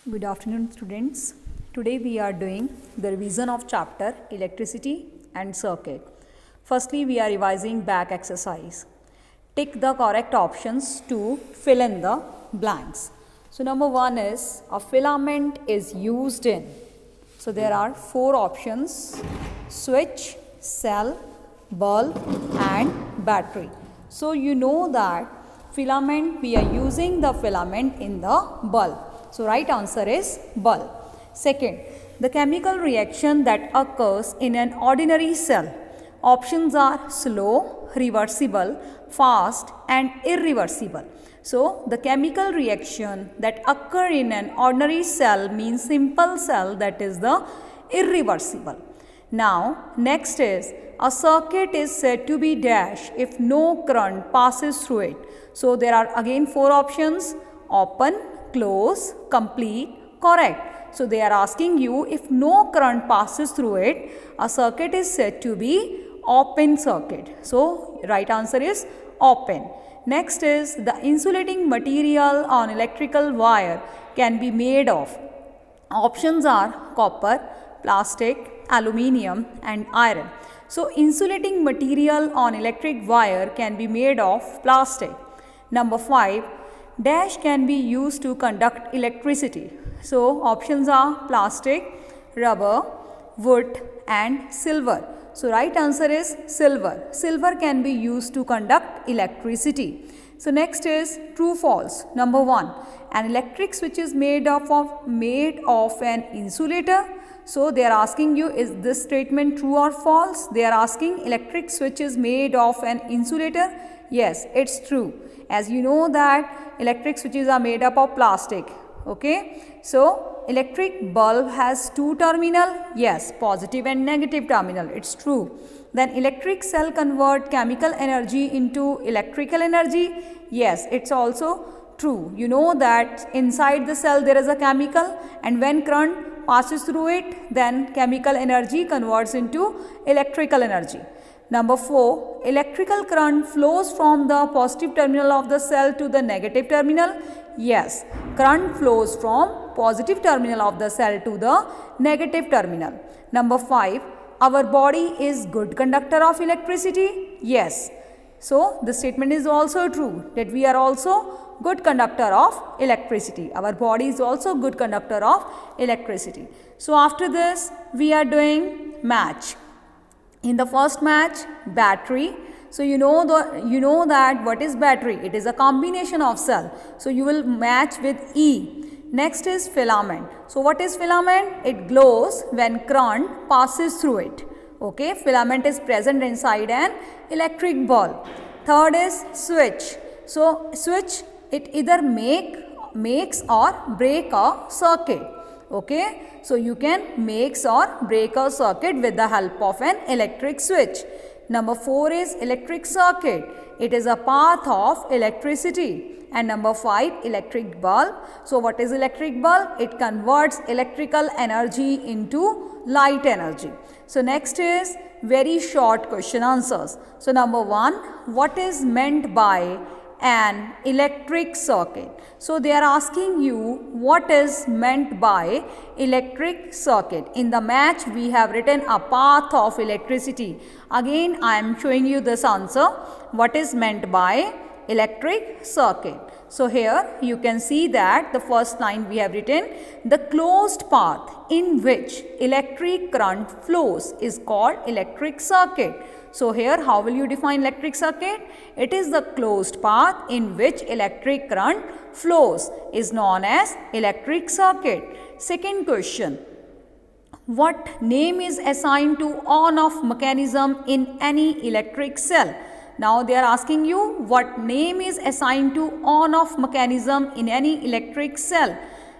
Good afternoon, students. Today we are doing the revision of chapter Electricity and Circuit. Firstly, we are revising back exercise. Tick the correct options to fill in the blanks. So, number one is a filament is used in. So, there are four options: switch, cell, bulb, and battery. So, you know that filament, we are using the filament in the bulb. So, right answer is bulb. Second, the chemical reaction that occurs in an ordinary cell. Options are slow, reversible, fast and irreversible. So, the chemical reaction that occur in an ordinary cell means simple cell, that is the irreversible. Now, next is a circuit is said to be dash if no current passes through it. So, there are again four options: open, close, complete, correct. So, they are asking you if no current passes through it, a circuit is said to be open circuit. So, right answer is open. Next is the insulating material on electrical wire can be made of. Options are copper, plastic, aluminium and iron. So, insulating material on electric wire can be made of plastic. Number 5, dash can be used to conduct electricity. So, options are plastic, rubber, wood and silver. So, right answer is silver. Silver can be used to conduct electricity. So, next is true false. Number 1, an electric switch is made of an insulator. So, they are asking you, is this statement true or false? They are asking electric switch is made of an insulator. Yes, it's true. As you know that electric switches are made up of plastic. Okay. So, electric bulb has two terminal. Yes, positive and negative terminal. It's true. Then electric cell convert chemical energy into electrical energy. Yes, it's also true. You know that inside the cell there is a chemical, and when current passes through it, then chemical energy converts into electrical energy. Number 4, electrical current flows from the positive terminal of the cell to the negative terminal. Yes, current flows from positive terminal of the cell to the negative terminal. Number 5, our body is good conductor of electricity. Yes. So, the statement is also true that we are also good conductor of electricity. Our body is also good conductor of electricity. So, after this we are doing match. In the first match, battery. So, you know that what is battery? It is a combination of cell. So, you will match with E. Next is filament. So, what is filament? It glows when current passes through it. Okay, filament is present inside an electric bulb. Third is switch. So, switch, it either makes or break a circuit. Okay, so you can make or break a circuit with the help of an electric switch. Number 4 is electric circuit. It is a path of electricity. And number 5, electric bulb. So, what is electric bulb? It converts electrical energy into light energy. So, next is very short question answers. So, number 1, what is meant by an electric circuit? So, they are asking you what is meant by electric circuit. In the match, we have written a path of electricity. Again, I am showing you this answer. What is meant by electric circuit? So, here you can see that the first line we have written, the closed path in which electric current flows is called electric circuit. So, here how will you define electric circuit? It is the closed path in which electric current flows is known as electric circuit. Second question, what name is assigned to on-off mechanism in any electric cell? Now, they are asking you what name is assigned to on-off mechanism in any electric cell,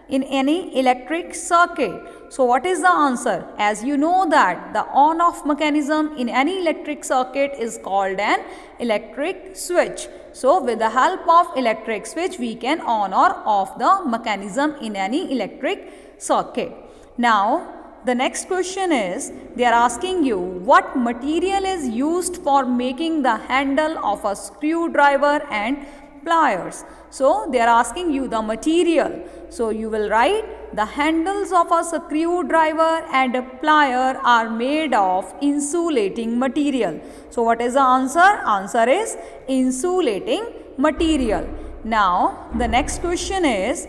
in any electric circuit. So, what is the answer? As you know that the on-off mechanism in any electric circuit is called an electric switch. So, with the help of electric switch, we can on or off the mechanism in any electric circuit. Now, the next question is, they are asking you what material is used for making the handle of a screwdriver and pliers. So, they are asking you the material. So, you will write the handles of a screwdriver and a plier are made of insulating material. So what is the answer? Answer is insulating material. Now the next question is,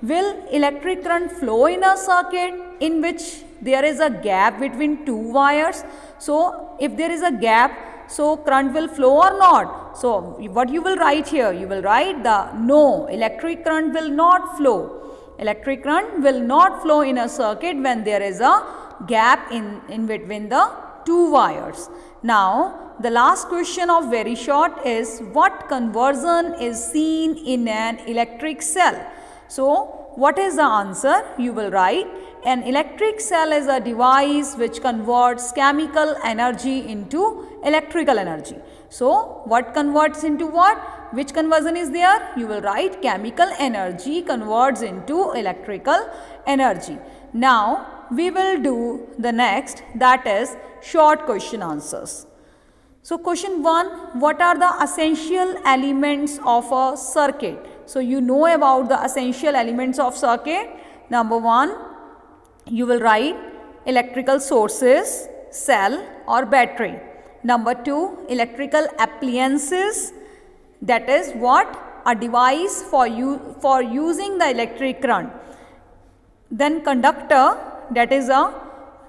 will electric current flow in a circuit in which there is a gap between two wires? So if there is a gap, so current will flow or not? So what you will write here? You will write no, electric current will not flow. Electric current will not flow in a circuit when there is a gap in between the two wires. Now the last question of very short is, what conversion is seen in an electric cell? So what is the answer? You will write, an electric cell is a device which converts chemical energy into electrical energy. So what converts into what? Which conversion is there? You will write, chemical energy converts into electrical energy. Now we will do the next, that is short question answers. So question 1, what are the essential elements of a circuit? So you know about the essential elements of circuit. Number 1, you will write electrical sources, cell or battery. Number 2, electrical appliances, that is what? A device for using the electric current. Then conductor, that is a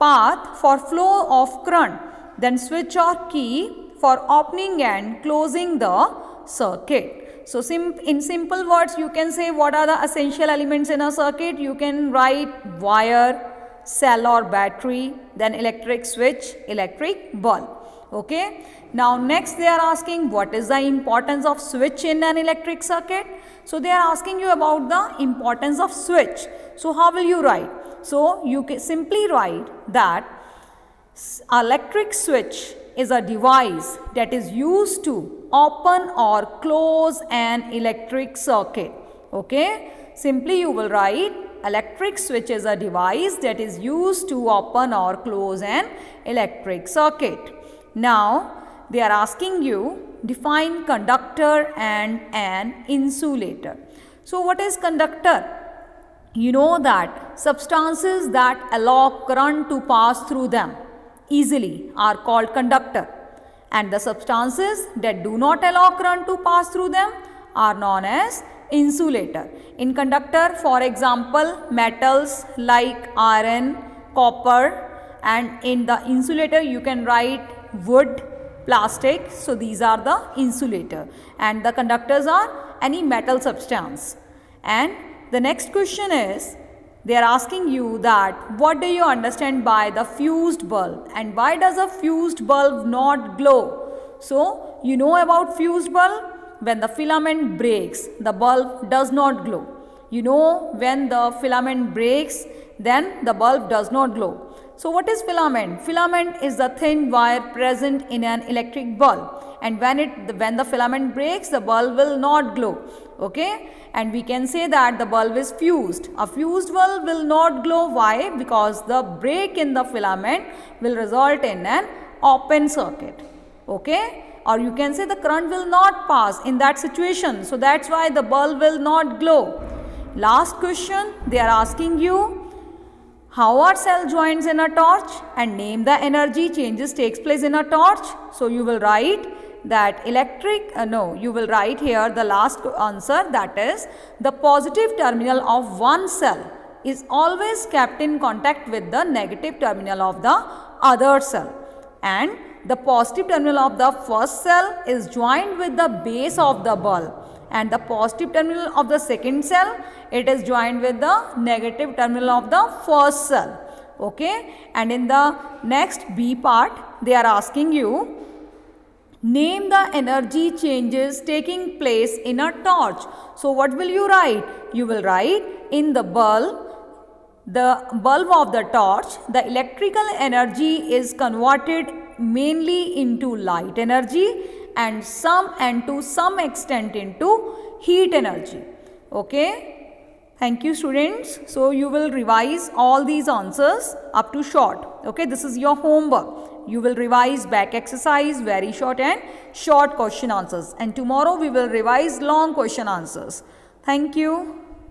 path for flow of current. Then switch or key for opening and closing the circuit. So in simple words, you can say what are the essential elements in a circuit. You can write wire, cell or battery, then electric switch, electric bulb. Okay. Now next they are asking, what is the importance of switch in an electric circuit? So they are asking you about the importance of switch. So how will you write? So you can simply write that electric switch is a device that is used to open or close an electric circuit. Okay. Simply you will write, electric switch is a device that is used to open or close an electric circuit. Now they are asking you, define conductor and an insulator. So what is conductor? You know that substances that allow current to pass through them easily are called conductor, and the substances that do not allow current to pass through them are known as insulator. In conductor, for example, metals like iron, copper, and in the insulator you can write wood, plastic. So these are the insulator, and the conductors are any metal substance. And the next question is, they are asking you that what do you understand by the fused bulb, and why does a fused bulb not glow? So you know about fused bulb. When the filament breaks, the bulb does not glow. You know, when the filament breaks, then the bulb does not glow. So what is filament? Filament is the thin wire present in an electric bulb, and when the filament breaks, the bulb will not glow. Okay, and we can say that the bulb is fused. A fused bulb will not glow. Why? Because the break in the filament will result in an open circuit. Okay, or you can say the current will not pass in that situation. So that's why the bulb will not glow. Last question, they are asking you, how are cell joints in a torch, and name the energy changes takes place in a torch. So you will write that you will write here the last answer, that is, the positive terminal of one cell is always kept in contact with the negative terminal of the other cell, and the positive terminal of the first cell is joined with the base of the bulb, and the positive terminal of the second cell, it is joined with the negative terminal of the first cell. Okay, and in the next B part, they are asking you, name the energy changes taking place in a torch. So what will you write? You will write, in the bulb of the torch, the electrical energy is converted mainly into light energy and to some extent into heat energy. Okay. Thank you, students. So you will revise all these answers up to short. Okay, this is your homework. You will revise back exercise, very short and short question answers. And tomorrow we will revise long question answers. Thank you.